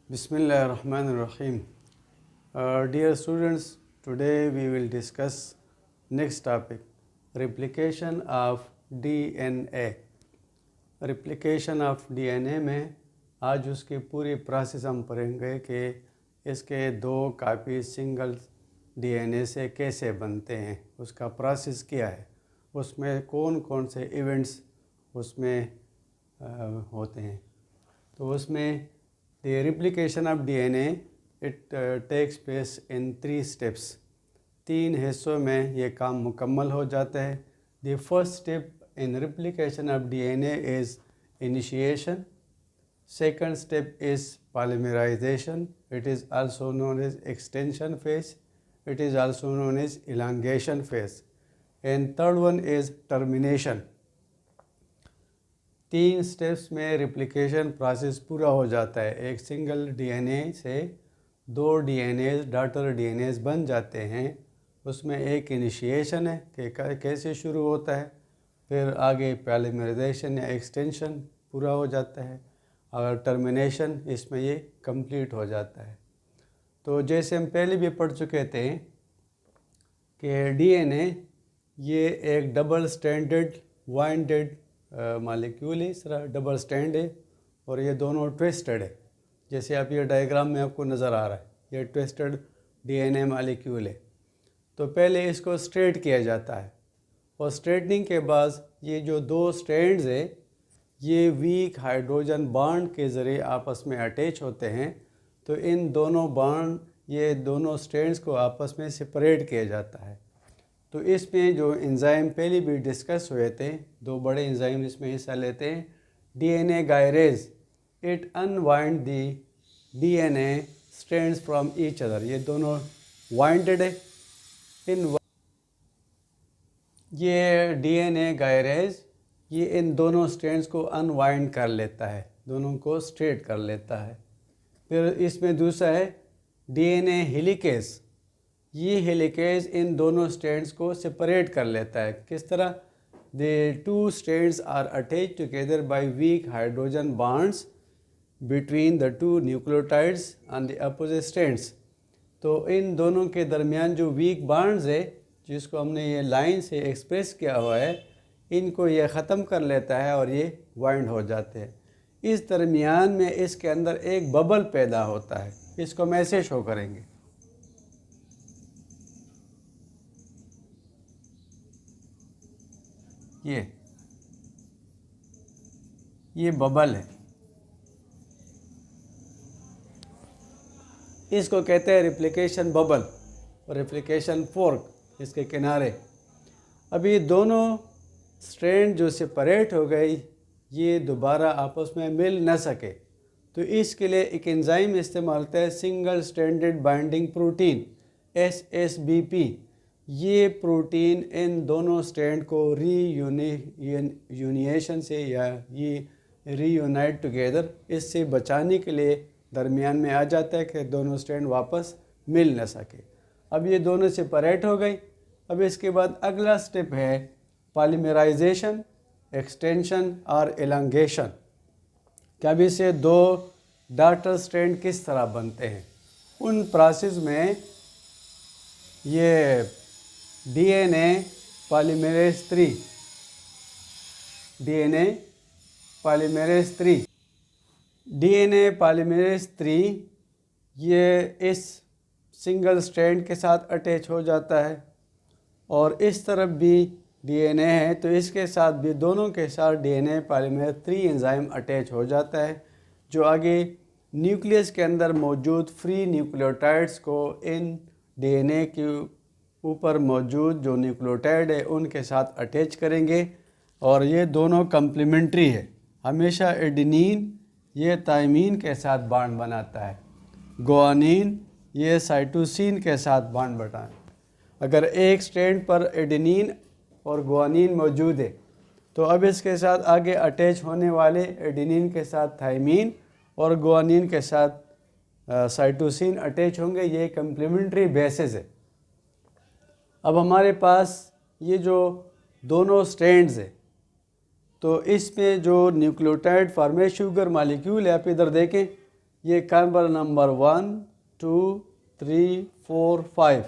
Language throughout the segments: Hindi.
Bismillahirrahmanirrahim. Dear students, today we will discuss next topic, replication of DNA. Replication of DNA में आज उसकी पूरी प्रोसेस हम पढ़ेंगे कि इसके दो कापी सिंगल DNA से कैसे बनते हैं, उसका प्रोसेस क्या है, उसमें कौन कौन से इवेंट्स उसमें होते हैं। तो उसमें the replication of DNA it takes place in 3 steps. 3 हिस्सों में ये काम मुकम्मल हो जाता है। The first step in replication of DNA is initiation. Second step is polymerization. It is also known as extension phase. It is also known as elongation phase. And third one is termination. 3 steps में रिप्लिकेशन प्रोसेस पूरा हो जाता है। एक सिंगल डीएनए से 2 डीएनएज डॉटर डीएनएज बन जाते हैं। उसमें एक इनिशिएशन है कि कैसे शुरू होता है, फिर आगे पॉलीमराइजेशन या एक्सटेंशन पूरा हो जाता है और टर्मिनेशन इसमें ये कंप्लीट हो जाता है। तो जैसे हम पहले भी पढ़ चुके थे कि डीएनए ये एक डबल स्टैंडर्ड वाइंडेड मालिक्यूल है, इस तरह डबल स्टैंड है और ये दोनों ट्विस्टेड है। जैसे आप ये डायग्राम में आपको नज़र आ रहा है, ये ट्विस्टेड डीएनए मालिक्यूल है। तो पहले इसको स्ट्रेट किया जाता है और स्ट्रेटनिंग के बाद ये जो 2 स्ट्रैंड्स है ये वीक हाइड्रोजन बॉन्ड के ज़रिए आपस में अटैच होते हैं। तो इन दोनों बॉन्ड ये दोनों स्ट्रैंड्स को आपस में सेपरेट किया जाता है। तो इसमें जो एंजाइम पहले भी डिस्कस हुए थे, 2 बड़े एंजाइम इसमें हिस्सा लेते हैं। DNA gyrase it unwind the DNA strands from each other. ये दोनों वाइंडेड है। ये डीएनए गायरेज ये इन दोनों स्ट्रैंड्स को अनवाइंड कर लेता है, दोनों को स्ट्रेट कर लेता है। फिर इसमें दूसरा है डीएनए हेलिकेज। ये हेलिकेज इन दोनों स्ट्रैंड्स को सेपरेट कर लेता है। किस तरह? The 2 strands are attached together by weak hydrogen bonds between the 2 nucleotides on the opposite strands. तो इन दोनों के दरमियान जो वीक बॉन्ड्स है, जिसको हमने ये लाइन से एक्सप्रेस किया हुआ है, इनको ये ख़त्म कर लेता है और ये वाइंड हो जाते हैं। इस दरमियान में इसके अंदर एक बबल पैदा होता है, इसको हम ऐसे शो करेंगे। ये बबल है, इसको कहते हैं रिप्लिकेशन बबल और रिप्लिकेशन फोर्क इसके किनारे। अब ये दोनों स्ट्रैंड जो सेपरेट हो गई ये दोबारा आपस में मिल न सके, तो इसके लिए एक एंजाइम इस्तेमाल होता है, single stranded binding protein SSBP। ये प्रोटीन इन दोनों स्ट्रैंड को रीयूनिएशन से या ये रीयूनाइट टुगेदर इससे बचाने के लिए दरमियान में आ जाता है कि दोनों स्ट्रैंड वापस मिल न सके। अब ये दोनों सेपरेट हो गई। अब इसके बाद अगला स्टेप है पॉलीमराइजेशन, एक्सटेंशन और एलॉन्गेशन। कि अब इससे 2 डॉटर स्ट्रैंड किस तरह बनते हैं। उन प्रोसेस में ये डीएनए पॉलीमरेज 3 ये इस सिंगल स्ट्रैंड के साथ अटैच हो जाता है और इस तरफ भी डीएनए है तो इसके साथ भी, दोनों के साथ डीएनए पॉलीमरेज 3 एंजाइम अटैच हो जाता है, जो आगे न्यूक्लियस के अंदर मौजूद फ्री न्यूक्लियोटाइड्स को इन डीएनए के ऊपर मौजूद जो न्यूक्लियोटाइड है उनके साथ अटैच करेंगे। और ये दोनों कम्प्लीमेंट्री है। हमेशा एडेनिन ये थायमीन के साथ बॉन्ड बनाता है, गुआनिन ये साइटोसिन के साथ बॉन्ड बनाता है। अगर एक स्ट्रैंड पर एडेनिन और गुआनिन मौजूद है तो अब इसके साथ आगे अटैच होने वाले एडेनिन के साथ थायमीन और गुआनिन के साथ साइटोसिन अटैच होंगे। ये कम्प्लीमेंट्री बेसिस है। अब हमारे पास ये जो दोनों स्ट्रैंड्स है तो इसमें जो न्यूक्लियोटाइड फॉर्मेट शुगर मालिक्यूल है, आप इधर देखें, ये कार्बन नंबर 1 2 3 4 5,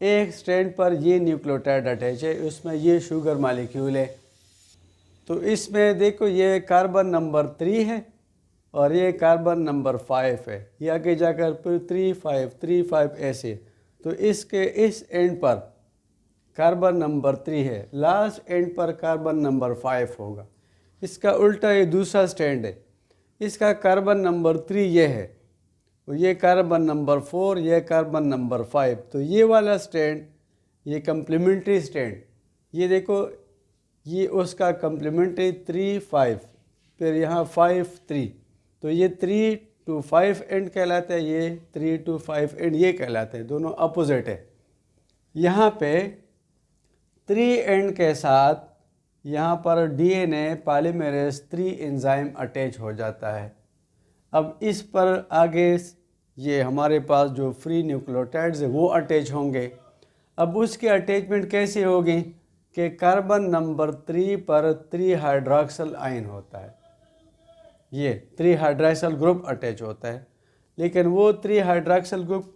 एक स्ट्रैंड पर ये न्यूक्लियोटाइड अटैच है, उसमें ये शुगर मालिक्यूल है। तो इसमें देखो ये कार्बन नंबर 3 है और ये कार्बन नंबर 5 है, ये आगे जाकर फिर 3 5 ऐसे। तो इसके इस एंड पर कार्बन नंबर 3 है, लास्ट एंड पर कार्बन नंबर 5 होगा। इसका उल्टा ये दूसरा स्टैंड है, इसका कार्बन नंबर 3 ये है, तो ये कार्बन नंबर 4, ये कार्बन नंबर 5। तो ये वाला स्टैंड, ये कम्प्लीमेंट्री स्टैंड, ये देखो ये उसका कम्प्लीमेंट्री 3 5, फिर यहाँ 5 3, तो ये 3 to 5 एंड कहलाता है, ये 3 to 5 एंड ये कहलाते हैं, दोनों अपोजिट है। यहाँ पे 3 एंड के साथ यहाँ पर डीएनए पॉलीमरेज 3 एंजाइम अटैच हो जाता है। अब इस पर आगे ये हमारे पास जो फ्री न्यूक्लियोटाइड्स है वो अटैच होंगे। अब उसकी अटैचमेंट कैसे होगी कि कार्बन नंबर 3 पर 3 हाइड्रॉक्सिल आयन होता है, ये 3 हाइड्रॉक्सिल ग्रुप अटैच होता है, लेकिन वो 3 हाइड्रॉक्सिल ग्रुप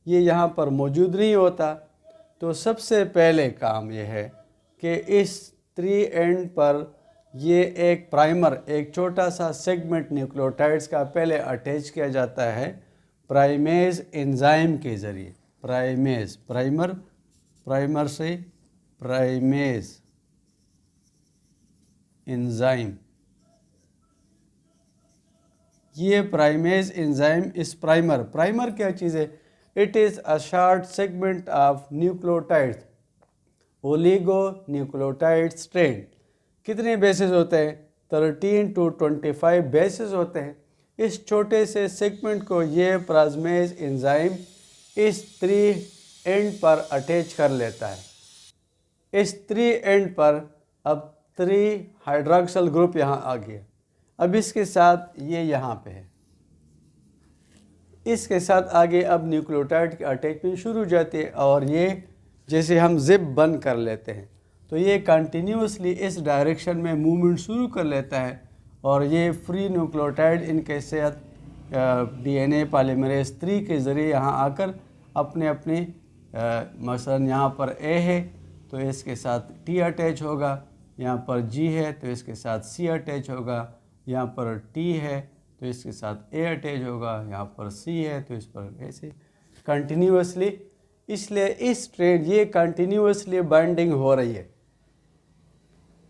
ये यहाँ पर मौजूद नहीं होता। तो सबसे पहले काम ये है कि इस 3 एंड पर ये एक प्राइमर, एक छोटा सा सेगमेंट न्यूक्लियोटाइड्स का पहले अटैच किया जाता है प्राइमेज एंजाइम के ज़रिए। प्राइमेज, प्राइमर से प्राइमेज एंजाइम, ये प्राइमेज एंजाइम इस प्राइमर क्या चीज़ है? It is a short segment of nucleotides, oligo nucleotide strand. कितने बेसिस होते हैं? 13 to 25 बेसिस होते हैं। इस छोटे से सेगमेंट को ये प्राइमेज एंजाइम इस 3 एंड पर अटैच कर लेता है। इस 3 एंड पर अब 3 हाइड्रॉक्सिल ग्रुप यहाँ आ गया। अब इसके साथ ये यहाँ पे है, इसके साथ आगे अब न्यूक्लियोटाइड की अटैचमेंट शुरू हो जाती है और ये जैसे हम जिप बंद कर लेते हैं तो ये कंटिन्यूसली इस डायरेक्शन में मूवमेंट शुरू कर लेता है और ये फ्री न्यूक्लियोटाइड इनके साथ डीएनए पॉलीमरेज 3 के ज़रिए यहाँ आकर अपने अपने मसलन यहाँ पर ए है तो इसके साथ टी अटैच होगा, यहाँ पर जी है तो इसके साथ सी अटैच होगा, यहाँ पर टी है तो इसके साथ ए अटैच होगा, यहाँ पर सी है तो इस पर ऐसे कंटिन्यूसली। इसलिए इस ट्रेड ये कंटिन्यूसली बाइंडिंग हो रही है,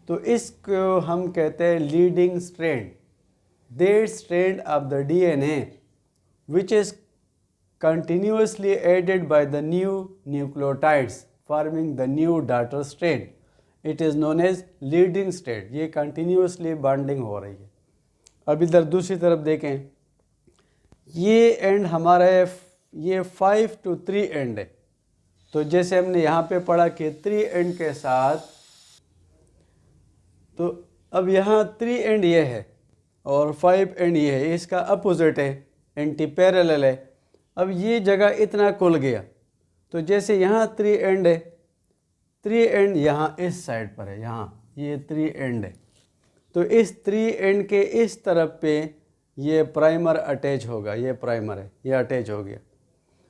तो इसको हम कहते हैं leading strand. That strand of the DNA which is continuously added by the new nucleotides forming the new daughter strand, it is known as leading strand। ये continuously bonding हो रही है। अब इधर दूसरी तरफ देखें, ये एंड हमारा ये 5 to 3 एंड है। तो जैसे हमने यहाँ पे पढ़ा कि 3 एंड के साथ, तो अब यहाँ 3 एंड ये है और 5 एंड ये है, इसका अपोजिट है, एंटी पैरेलल है। अब ये जगह इतना खुल गया तो जैसे यहाँ 3 एंड है, 3 एंड यहाँ इस साइड पर है, यहाँ ये 3 एंड है, तो इस 3 एंड के इस तरफ पे ये प्राइमर अटैच होगा, ये प्राइमर है, ये अटैच हो गया।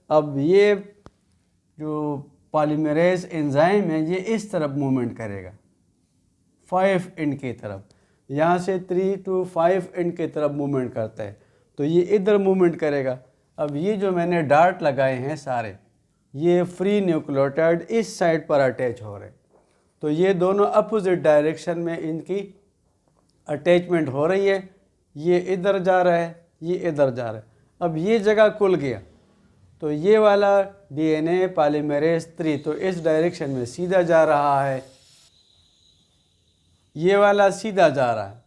अब ये जो पॉलीमरेज एंजाइम है ये इस तरफ मूवमेंट करेगा 5 एंड की तरफ, यहाँ से 3 to 5 एंड की तरफ मूवमेंट करता है, तो ये इधर मूवमेंट करेगा। अब ये जो मैंने डार्ट लगाए हैं सारे, ये फ्री न्यूक्लियोटाइड इस साइड पर अटैच हो रहे, तो ये दोनों अपोजिट डायरेक्शन में इनकी अटैचमेंट हो रही है। ये इधर जा रहा है, ये इधर जा रहा है। अब ये जगह खुल गया तो ये वाला डीएनए पॉलीमरेज 3 तो इस डायरेक्शन में सीधा जा रहा है, ये वाला सीधा जा रहा है,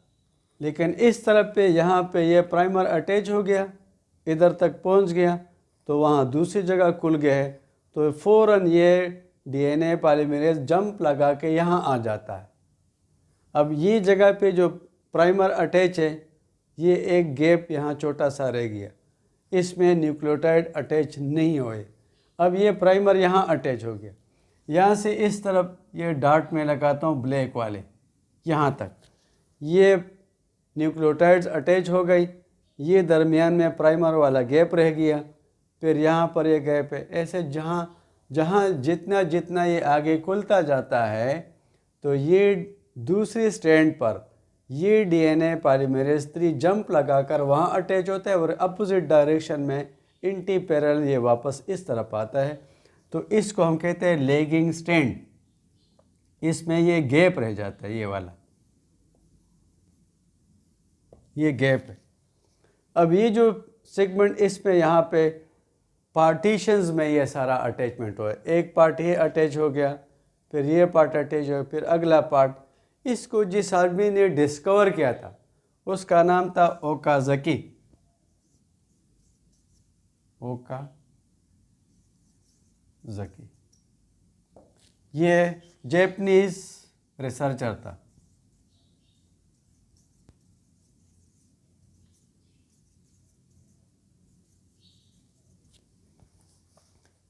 लेकिन इस तरफ पे यहाँ पे ये प्राइमर अटैच हो गया, इधर तक पहुँच गया, तो वहाँ दूसरी जगह खुल गया है, तो फ़ौरन ये डीएनए पॉलीमरेज जंप लगा के यहाँ आ जाता है। अब ये जगह पे जो प्राइमर अटैच है, ये एक गैप यहाँ छोटा सा रह गया, इसमें न्यूक्लियोटाइड अटैच नहीं हुए। अब ये प्राइमर यहाँ अटैच हो गया, यहाँ से इस तरफ ये डॉट में लगाता हूँ ब्लैक वाले, यहाँ तक ये न्यूक्लियोटाइड्स अटैच हो गई। ये दरमियान में प्राइमर वाला गैप रह गया, फिर यहाँ पर ये गैप है। ऐसे जहाँ जहाँ जितना जितना ये आगे खुलता जाता है तो ये दूसरी स्ट्रैंड पर ये डीएनए पॉलीमरेज 3 जंप लगाकर वहाँ अटैच होता है और अपोजिट डायरेक्शन में एंटी पैरेलल ये वापस इस तरफ आता है। तो इसको हम कहते हैं लैगिंग स्ट्रैंड। इसमें ये गैप रह जाता है, ये वाला ये गैप है। अब ये जो सेगमेंट इसमें यहाँ पे पार्टीशंस में ये सारा अटैचमेंट हुआ है। एक पार्ट ये अटैच हो गया, फिर ये पार्ट अटैच हो, फिर अगला पार्ट। इसको जिस आदमी ने डिस्कवर किया था उसका नाम था ओकाज़की। ओकाज़की ये जापानीज रिसर्चर था।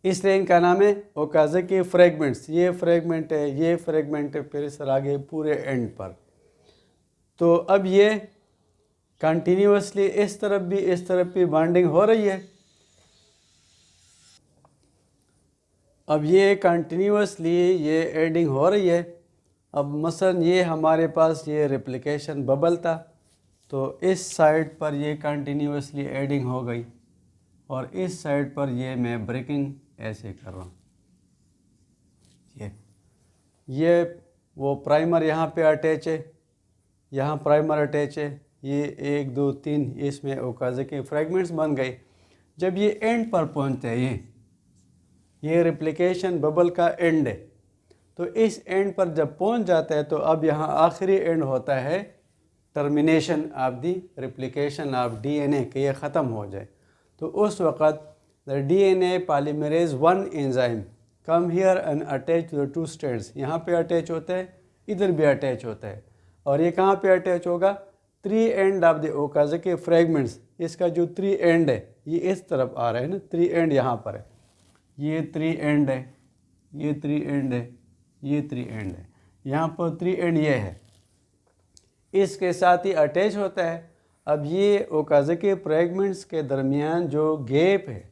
इसलिए इनका नाम है ओकाज़की फ्रेगमेंट्स। ये फ्रेगमेंट है, ये फ्रेगमेंट है, फिर सर आगे पूरे एंड पर। तो अब ये कंटिन्यूसली इस तरफ भी बॉन्डिंग हो रही है। अब ये कंटिन्यूसली ये एडिंग हो रही है। अब मसलन ये हमारे पास ये रेप्लिकेशन बबल था, तो इस साइड पर ये कंटिन्यूसली एडिंग हो गई और इस साइड पर ये मैं ब्रेकिंग ऐसे कर रहा हूँ। ये वो प्राइमर यहाँ पे अटैच है, यहाँ प्राइमर अटैच है, ये 1 2 3 इसमें ओकाज़की फ्रेगमेंट्स बन गए। जब ये एंड पर पहुँचते हैं, ये रेप्लिकेशन बबल का एंड है, तो इस एंड पर जब पहुँच जाता है तो अब यहाँ आखिरी एंड होता है termination of the replication of DNA कि ये ख़त्म हो जाए। तो उस वक़्त the DNA polymerase 1 enzyme come here and attach to the 2 strands. यहाँ पे अटैच होता है, इधर भी अटैच होता है, और ये कहाँ पे अटैच होगा? 3 end of the Okazaki fragments. इसका जो 3 एंड है ये इस तरफ आ रहा है ना, 3 एंड यहाँ पर है, ये 3 एंड है, ये 3 एंड है, ये 3 एंड है, यहाँ पर 3 एंड ये है, इसके साथ ही अटैच होता है। अब ये ओकाज़की फ्रेगमेंट्स के दरमियान जो गैप है,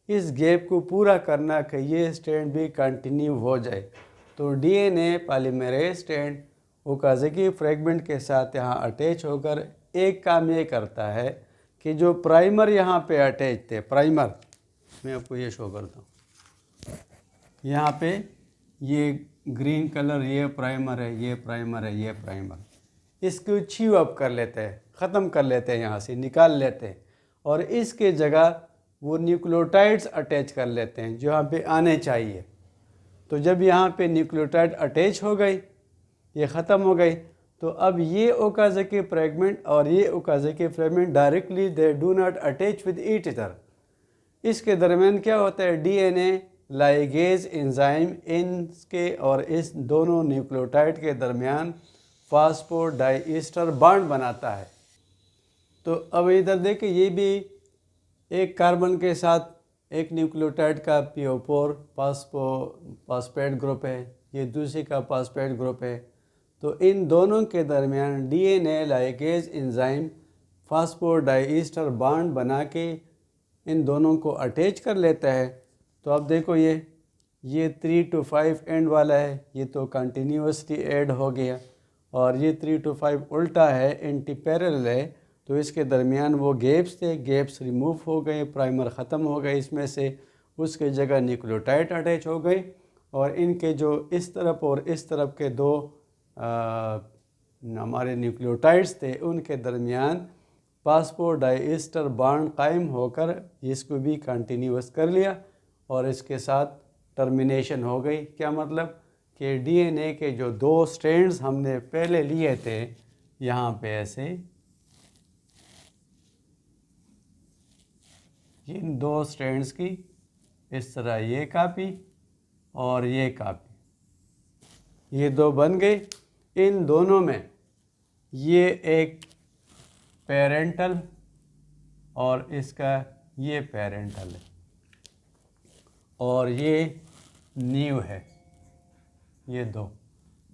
इस गैप को पूरा करना कि ये स्ट्रैंड भी कंटिन्यू हो जाए। तो DNA polymerase strand Okazaki fragment के साथ यहाँ अटैच होकर एक काम ये करता है कि जो प्राइमर यहाँ पे अटैच थे, प्राइमर मैं आपको ये शो करता हूँ, यहाँ पे ये ग्रीन कलर ये प्राइमर है, ये प्राइमर है, ये प्राइमर, इसको च्यू अप कर लेते हैं, ख़त्म कर लेते हैं, यहाँ से निकाल लेते हैं, और इसके जगह वो न्यूक्लियोटाइड्स अटैच कर लेते हैं जो यहाँ पे आने चाहिए। तो जब यहाँ पे न्यूक्लियोटाइड अटैच हो गई, ये ख़त्म हो गई, तो अब ये ओकाज़की फ्रेगमेंट और ये Okazaki fragment directly they do not attach with each other. इसके दरमियान क्या होता है? डीएनए लाइगेज एंजाइम इनके और इस दोनों न्यूक्लियोटाइड के दरमियान फास्फोडाइईस्टर बॉन्ड बनाता है। तो अब इधर देखिए, ये भी एक कार्बन के साथ एक न्यूक्लियोटाइड का PO4 फॉस्फेट ग्रुप है, ये दूसरी का फॉस्फेट ग्रुप है। तो इन दोनों के दरमियान डीएनए लाइगेज एंजाइम फास्फोडाइईस्टर बॉन्ड बना के इन दोनों को अटैच कर लेता है। तो अब देखो ये 3 to 5 एंड वाला है, ये तो कंटिन्यूसली ऐड हो गया, और ये 3 to 5 उल्टा है, एंटी पैरेलल है। तो इसके दरमियान वो गैप्स थे, गैप्स रिमूव हो गए, प्राइमर ख़त्म हो गए इसमें से, उसके जगह न्यूक्लियोटाइड अटैच हो गई, और इनके जो इस तरफ और इस तरफ के दो हमारे न्यूक्लियोटाइड्स थे उनके दरमियान फास्फोडाइईस्टर बॉन्ड कायम होकर इसको भी कंटिन्यूस कर लिया, और इसके साथ टर्मिनेशन हो गई। क्या मतलब कि डीएनए के जो 2 स्ट्रैंड्स हमने पहले लिए थे, यहाँ पे ऐसे इन 2 स्ट्रैंड्स की इस तरह ये कापी और ये कापी, ये 2 बन गए। इन दोनों में ये एक पेरेंटल और इसका ये पेरेंटल है, और ये न्यू है, ये 2।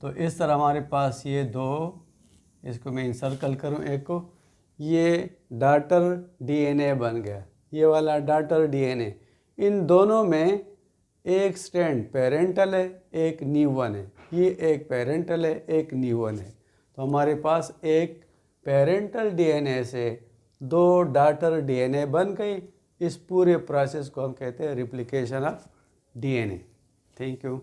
तो इस तरह हमारे पास ये 2, इसको मैं इंसर्कल करूं एक को, ये डॉटर डीएनए बन गया, ये वाला डॉटर डीएनए। इन दोनों में एक स्ट्रैंड पेरेंटल है, एक न्यू1 है। ये एक पेरेंटल है, एक न्यू1 है। तो हमारे पास एक पेरेंटल डीएनए से 2 डॉटर डीएनए बन गई। इस पूरे प्रोसेस को हम कहते हैं replication of DNA. Thank you.